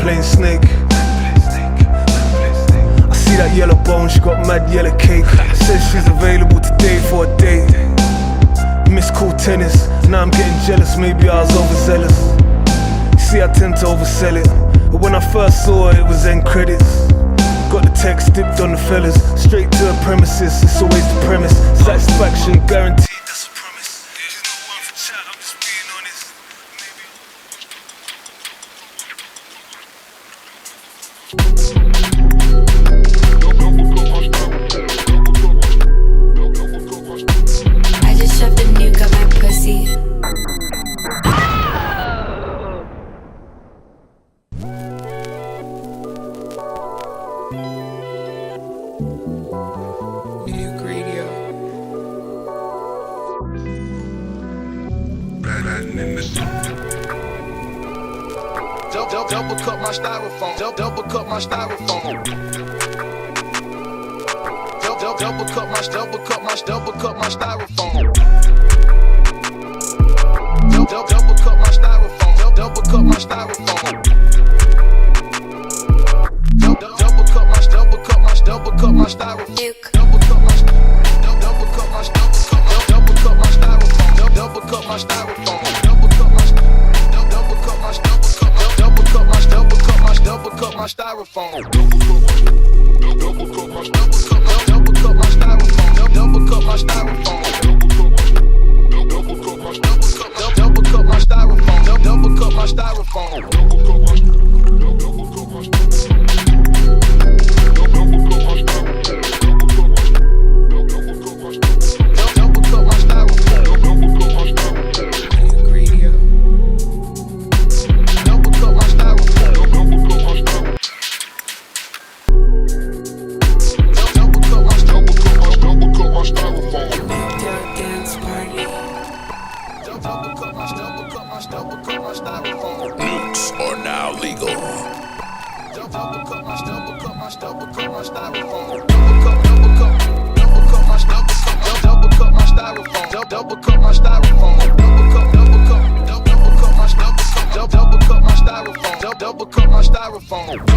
playing snake. I see that yellow bone, she got mad yellow cake. Says she's available today for a date. Miss cool tennis, now I'm getting jealous, maybe I was overzealous. See, I tend to oversell it, but when I first saw it, it was end credits. Got the text, dipped on the fellas, straight to the premises, it's always the premise. Satisfaction guaranteed, that's a promise. She's not one for chat, I'm just being honest. I just shoved a nuke up my pussy. Double cut my styrofoam. Double cut my styrofoam. Double cut my styrofoam. Double cut my styrofoam. Double cut my styrofoam. Double cut my styrofoam. Double cut my styrofoam. Double cut my styrofoam. Double cut my styrofoam. Double cut my styrofoam. Double cut my styrofoam. Double cut my styrofoam. Double cut my styrofoam. Double cut my styrofoam. Double cut my styrofoam. Double cut my styrofoam. Double cut my styrofoam. Double cut my styrofoam. Nukes are now legal. Double cut my styrofoam. Double cut my styrofoam. Double cut my styrofoam. Double cut my styrofoam. Double cut my styrofoam.